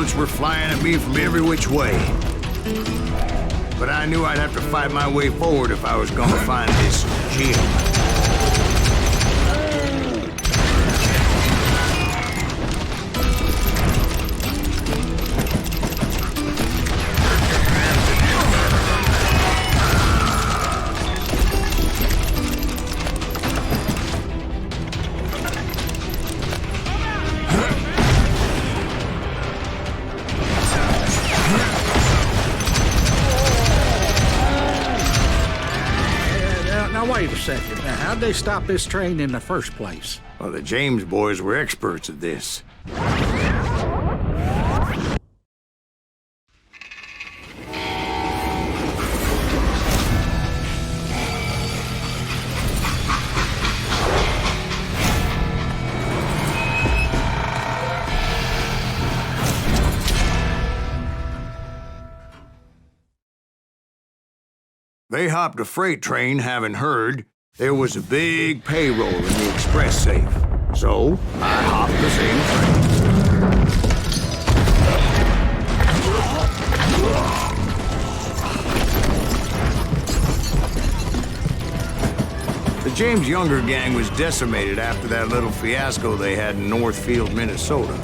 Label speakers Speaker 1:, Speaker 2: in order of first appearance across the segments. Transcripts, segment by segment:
Speaker 1: bullets were flying at me from every which way. But I knew I'd have to fight my way forward if I was gonna find this Jim.
Speaker 2: Now, wait a second. Now, how'd they stop this train in the first place?
Speaker 1: Well, the James boys were experts at this. They hopped a freight train, having heard there was a big payroll in the express safe. So, I hopped the same train. The James Younger gang was decimated after that little fiasco they had in Northfield, Minnesota.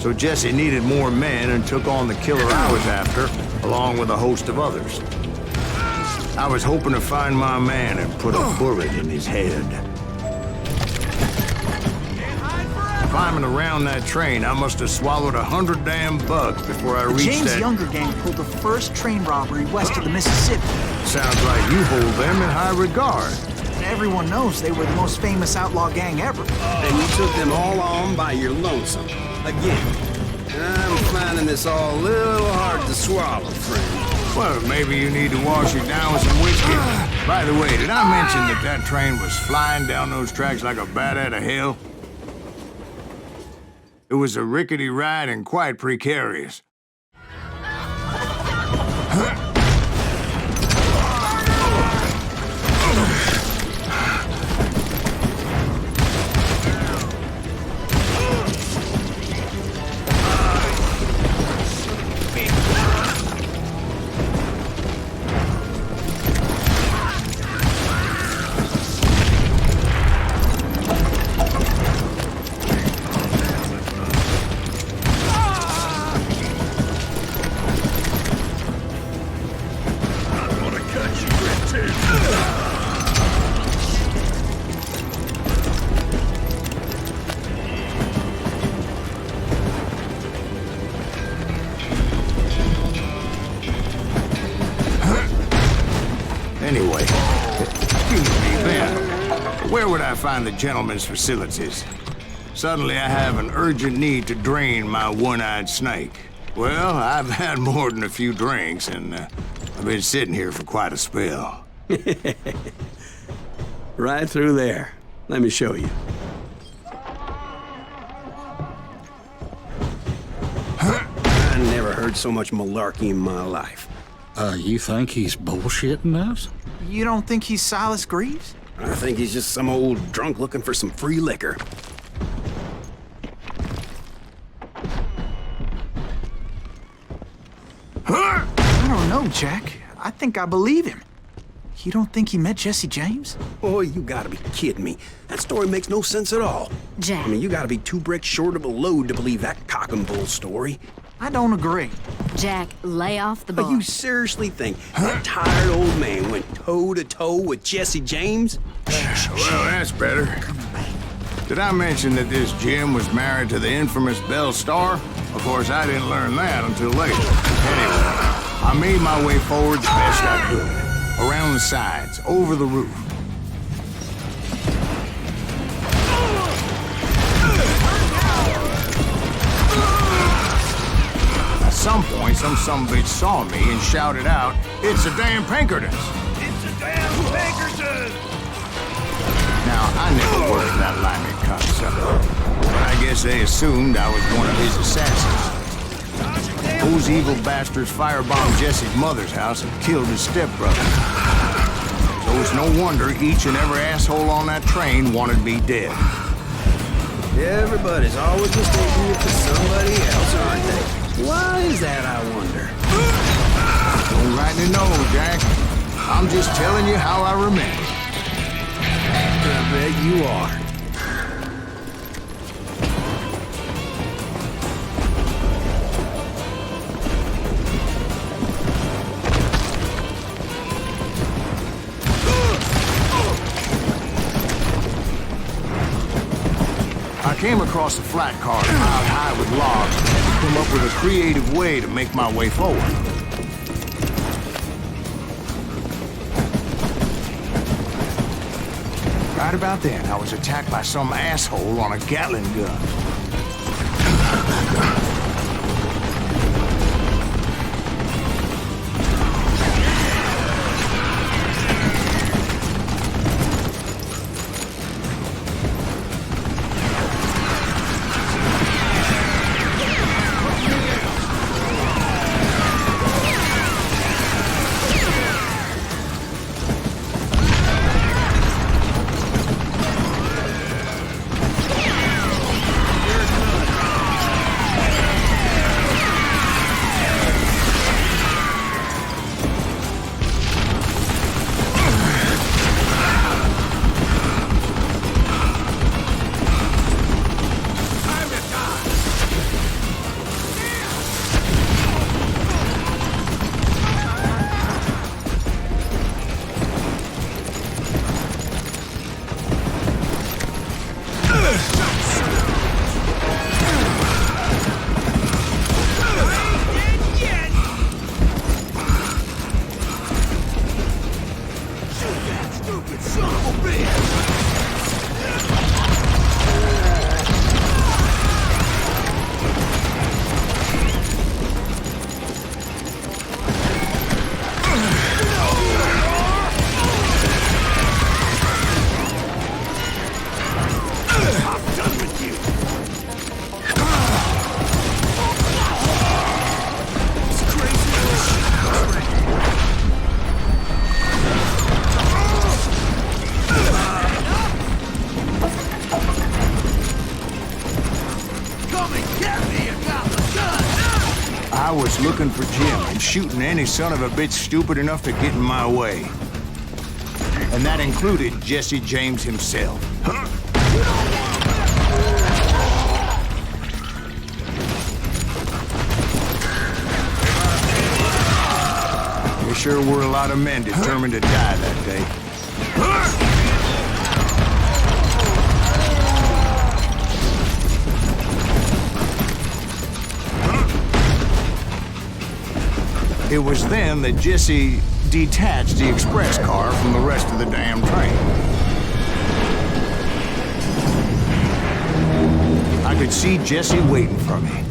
Speaker 1: So Jesse needed more men and took on the killer I was after, along with a host of others. I was hoping to find my man and put a bullet in his head. Climbing around that train, I must have swallowed 100 damn bugs before I reached
Speaker 3: James
Speaker 1: that...
Speaker 3: Younger gang pulled the first train robbery west of the Mississippi.
Speaker 1: Sounds like you hold them in high regard.
Speaker 3: Everyone knows they were the most famous outlaw gang ever.
Speaker 4: And you took them all on by your lonesome. Again. I'm finding this all a little hard to swallow, friend.
Speaker 1: Well, maybe you need to wash it down with some whiskey. By the way, did I mention that train was flying down those tracks like a bat out of hell? It was a rickety ride and quite precarious. Anyway, excuse me, Ben. Where would I find the gentleman's facilities? Suddenly I have an urgent need to drain my one-eyed snake. Well, I've had more than a few drinks, and I've been sitting here for quite a spell.
Speaker 4: Right through there. Let me show you. I never heard so much malarkey in my life.
Speaker 2: You think he's bullshitting us?
Speaker 3: You don't think he's Silas Greaves?
Speaker 4: I think he's just some old drunk looking for some free liquor.
Speaker 3: I don't know, Jack. I think I believe him. You don't think he met Jesse James?
Speaker 4: Boy, you gotta be kidding me. That story makes no sense at all.
Speaker 5: Jack.
Speaker 4: I mean, you gotta be 2 bricks short of a load to believe that cock and bull story.
Speaker 3: I don't agree.
Speaker 5: Jack, lay off the
Speaker 4: But
Speaker 5: bar.
Speaker 4: you seriously think that tired old man went toe-to-toe with Jesse James?
Speaker 1: Well, that's better. Did I mention that this Jim was married to the infamous Belle Starr? Of course, I didn't learn that until later. Anyway, I made my way forward the best I could. Around the sides, over the roof. At some point, some sumbitch saw me and shouted out, "It's a damn Pinkertons!"
Speaker 6: It's a damn Pinkerton!
Speaker 1: Now, I never worked that line of cocksucker, but I guess they assumed I was one of his assassins. Those evil bastards firebombed Jesse's mother's house and killed his stepbrother. So it's no wonder each and every asshole on that train wanted me dead.
Speaker 4: Everybody's always mistaking you for somebody else, aren't they? Why is that, I wonder?
Speaker 1: Don't rightly know, Jack. I'm just telling you how I remember.
Speaker 4: I bet you are.
Speaker 1: I came across a flat car piled high with logs and come up with a creative way to make my way forward. Right about then, I was attacked by some asshole on a Gatling gun. I was looking for Jim and shooting any son of a bitch stupid enough to get in my way. And that included Jesse James himself. There sure were a lot of men determined to die that day. It was then that Jesse detached the express car from the rest of the damn train. I could see Jesse waiting for me,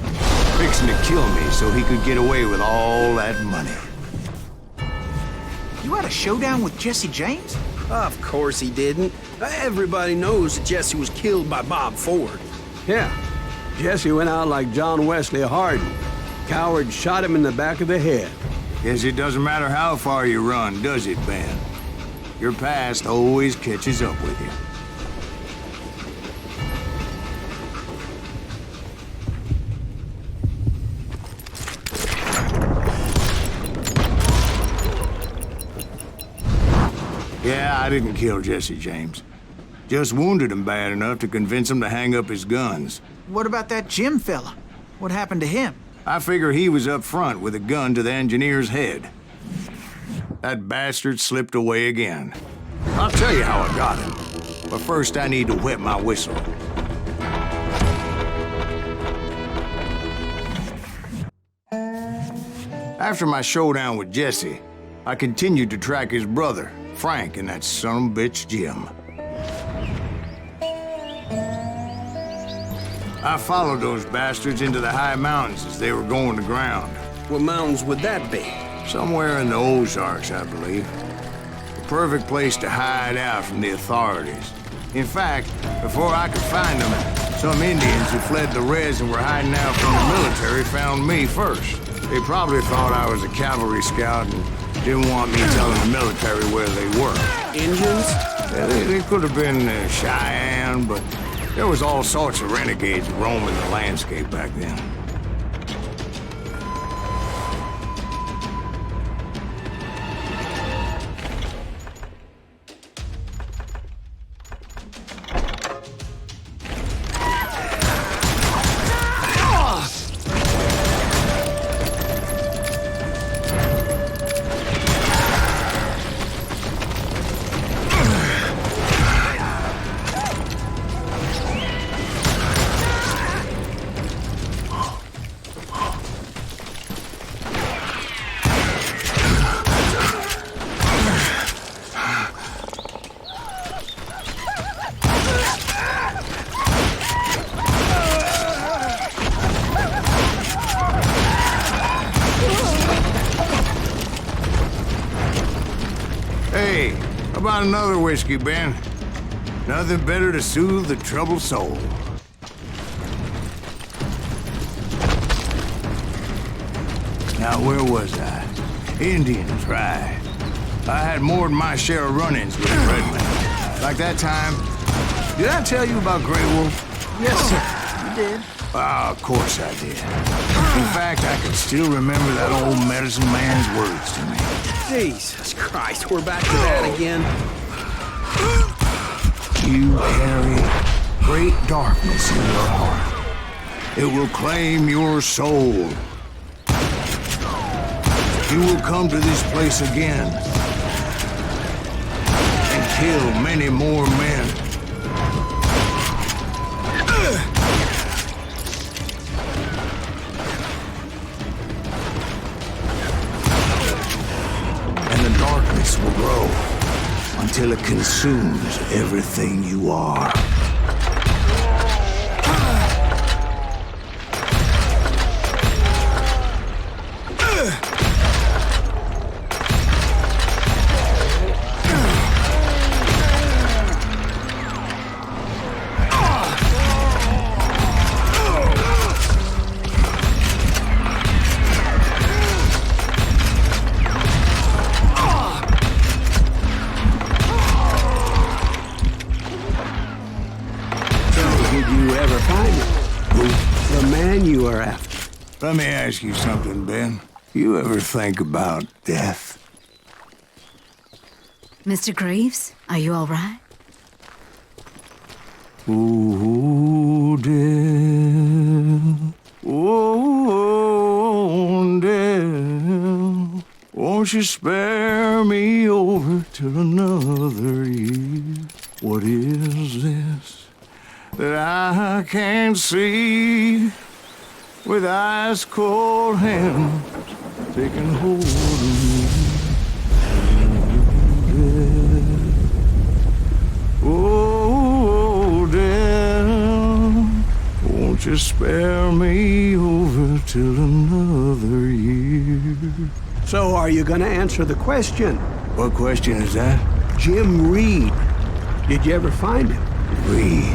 Speaker 1: fixing to kill me so he could get away with all that money.
Speaker 3: You had a showdown with Jesse James?
Speaker 4: Of course he didn't. Everybody knows that Jesse was killed by Bob Ford.
Speaker 7: Yeah, Jesse went out like John Wesley Hardin. Coward shot him in the back of the head.
Speaker 1: Guess it doesn't matter how far you run, does it, Ben? Your past always catches up with you. Yeah, I didn't kill Jesse James. Just wounded him bad enough to convince him to hang up his guns.
Speaker 3: What about that Jim fella? What happened to him?
Speaker 1: I figure he was up front with a gun to the engineer's head. That bastard slipped away again. I'll tell you how I got him. But first I need to wet my whistle. After my showdown with Jesse, I continued to track his brother, Frank, and that son of a bitch, Jim. I followed those bastards into the high mountains as they were going to ground.
Speaker 4: What mountains would that be?
Speaker 1: Somewhere in the Ozarks, I believe. The perfect place to hide out from the authorities. In fact, before I could find them, some Indians who fled the res and were hiding out from the military found me first. They probably thought I was a cavalry scout and didn't want me telling the military where they were.
Speaker 4: Indians?
Speaker 1: Yeah, they could have been Cheyenne, but There was all sorts of renegades roaming the landscape back then. Hey, how about another whiskey, Ben? Nothing better to soothe the troubled soul. Now, where was I? Indians, right. I had more than my share of run-ins with the red men. Like that time. Did I tell you about Grey Wolf?
Speaker 3: Yes, sir. You did.
Speaker 1: Ah, of course I did. In fact, I can still remember that old medicine man's words to me.
Speaker 4: Jesus Christ, we're back to that again.
Speaker 1: You carry great darkness in your heart. It will claim your soul. You will come to this place again and kill many more men. And the darkness will grow until it consumes everything you are.
Speaker 7: Did you ever find him? Who? The man you are after.
Speaker 1: Let me ask you something, Ben. You ever think about death?
Speaker 5: Mr. Greaves, are you all right?
Speaker 1: Oh, death. Oh, death. Won't you spare me over till another year? What is this that I can't see with ice cold hands taking hold of me? Oh, death, won't you spare me over till another year?
Speaker 7: So are you gonna answer the question?
Speaker 1: What question is that?
Speaker 7: Jim Reed. Did you ever find him?
Speaker 1: Reed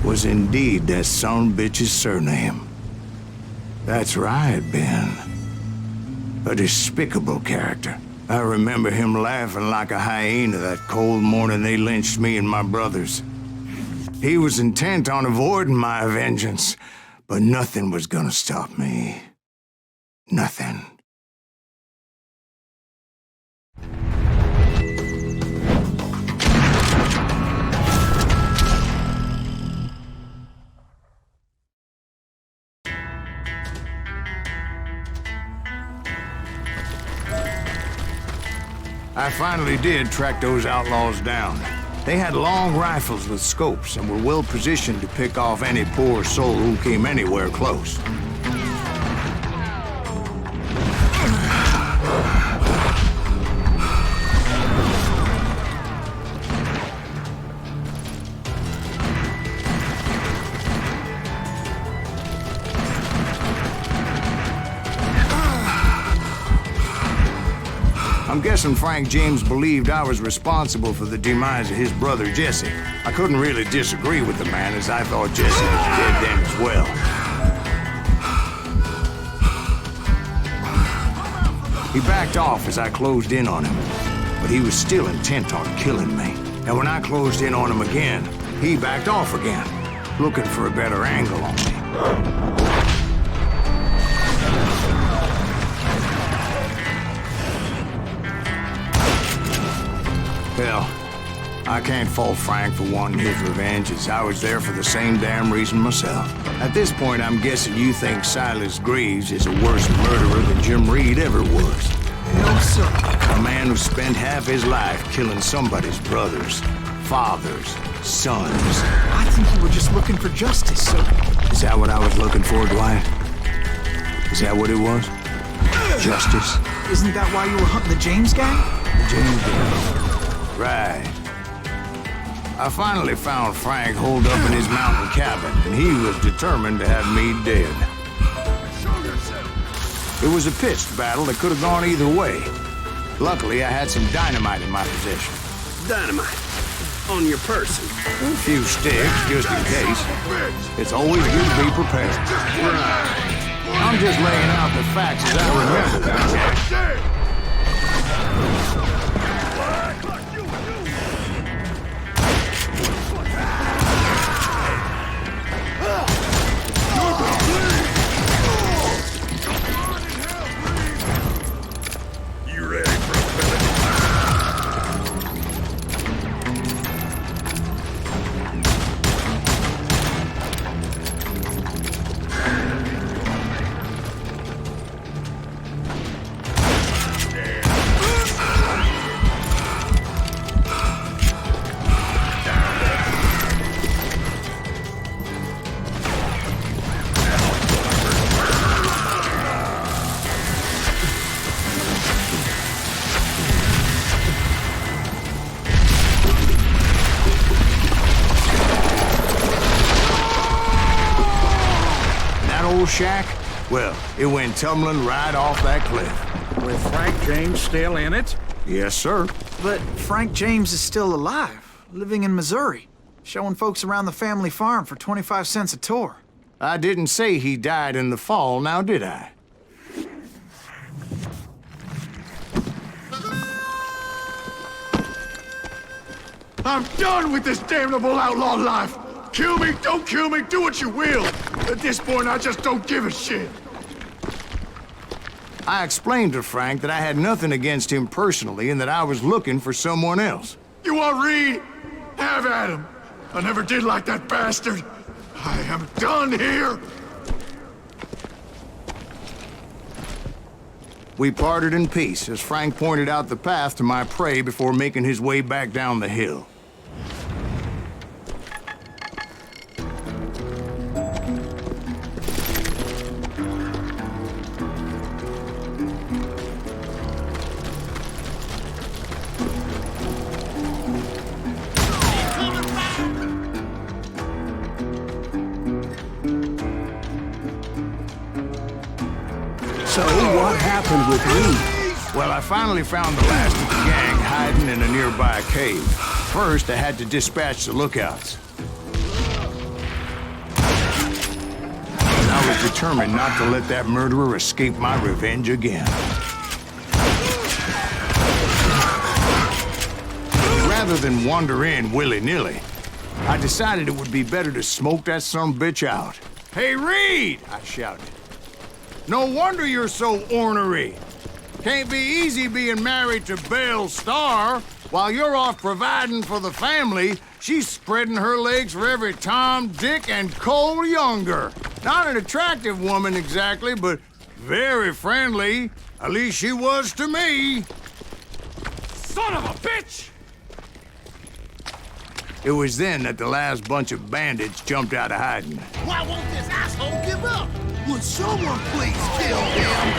Speaker 1: was indeed that son of a bitch's surname. That's right, Ben. A despicable character. I remember him laughing like a hyena that cold morning they lynched me and my brothers. He was intent on avoiding my vengeance, but nothing was gonna stop me. Nothing. I finally did track those outlaws down. They had long rifles with scopes and were well positioned to pick off any poor soul who came anywhere close. I'm guessing Frank James believed I was responsible for the demise of his brother Jesse. I couldn't really disagree with the man, as I thought Jesse was dead then as well. He backed off as I closed in on him, but he was still intent on killing me. And when I closed in on him again, he backed off again. looking for a better angle on me. Hell, I can't fault Frank for wanting his revenge, as I was there for the same damn reason myself. At this point, I'm guessing you think Silas Greaves is a worse murderer than Jim Reed ever was.
Speaker 3: No, sir.
Speaker 1: A man who spent half his life killing somebody's brothers, fathers, sons.
Speaker 3: I think you were just looking for justice, sir.
Speaker 1: Is that what I was looking for, Dwight? Is that what it was? Justice?
Speaker 3: Isn't that why you were hunting the James gang?
Speaker 1: The James gang. Right. I finally found Frank holed up in his mountain cabin, and he was determined to have me dead. It was a pitched battle that could have gone either way. Luckily, I had some dynamite in my possession.
Speaker 4: Dynamite. On your person.
Speaker 1: A few sticks, just in case. It's always good to be prepared. I'm just laying out the facts as I remember them, Jack. Shack? Well, it went tumbling right off that cliff.
Speaker 2: With Frank James still in it?
Speaker 1: Yes, sir.
Speaker 3: But Frank James is still alive, living in Missouri, showing folks around the family farm for 25 cents a tour.
Speaker 1: I didn't say he died in the fall, now did I?
Speaker 6: I'm done with this damnable outlaw life. Kill me, don't kill me, do what you will. At this point, I just don't give a shit.
Speaker 1: I explained to Frank that I had nothing against him personally and that I was looking for someone else.
Speaker 6: You want Reed? Have at him. I never did like that bastard. I am done here.
Speaker 1: We parted in peace as Frank pointed out the path to my prey before making his way back down the hill.
Speaker 7: So, what happened with Reed?
Speaker 1: Well, I finally found the last of the gang hiding in a nearby cave. First, I had to dispatch the lookouts. And I was determined not to let that murderer escape my revenge again. Rather than wander in willy-nilly, I decided it would be better to smoke that sumbitch out. "Hey, Reed!" I shouted. "No wonder you're so ornery. Can't be easy being married to Belle Starr. While you're off providing for the family, she's spreading her legs for every Tom, Dick, and Cole Younger. Not an attractive woman exactly, but very friendly. At least she was to me."
Speaker 6: Son of a bitch!
Speaker 1: It was then that the last bunch of bandits jumped out of hiding.
Speaker 8: Why won't this asshole give up? Would someone please kill him?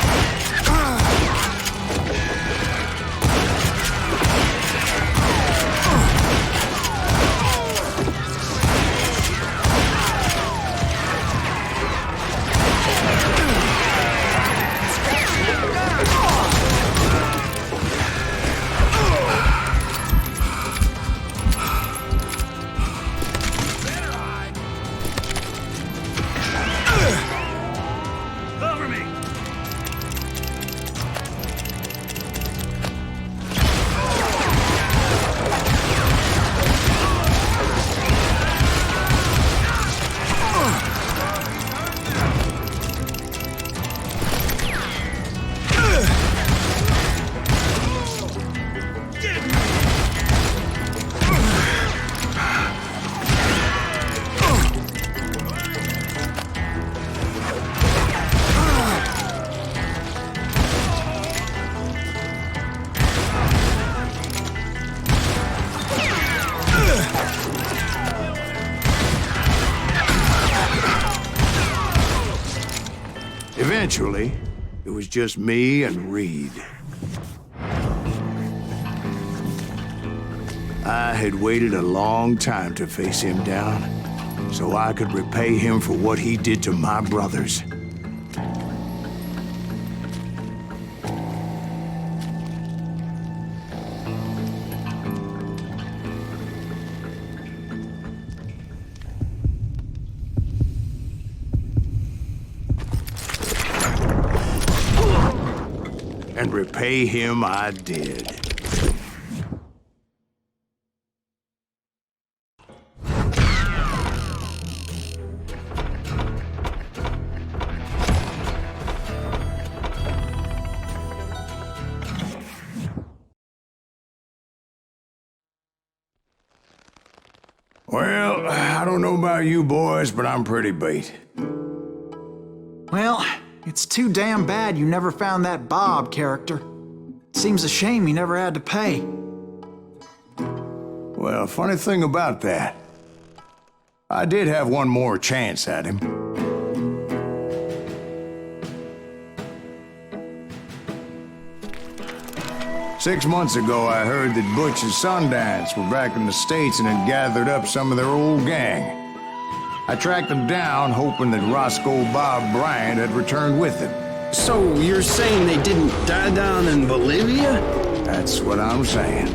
Speaker 6: Cover me!
Speaker 1: eventually, it was just me and Reed. I had waited a long time to face him down, so I could repay him for what he did to my brothers. And repay him I did. Well, I don't know about you boys, but I'm pretty beat.
Speaker 3: Well, it's too damn bad you never found that Bob character. Seems a shame he never had to pay.
Speaker 1: Well, funny thing about that, I did have one more chance at him. Six months ago, I heard that Butch and Sundance were back in the States and had gathered up some of their old gang. I tracked them down, hoping that Roscoe Bob Bryant had returned with them.
Speaker 4: So you're saying they didn't die down in Bolivia?
Speaker 1: That's what I'm saying.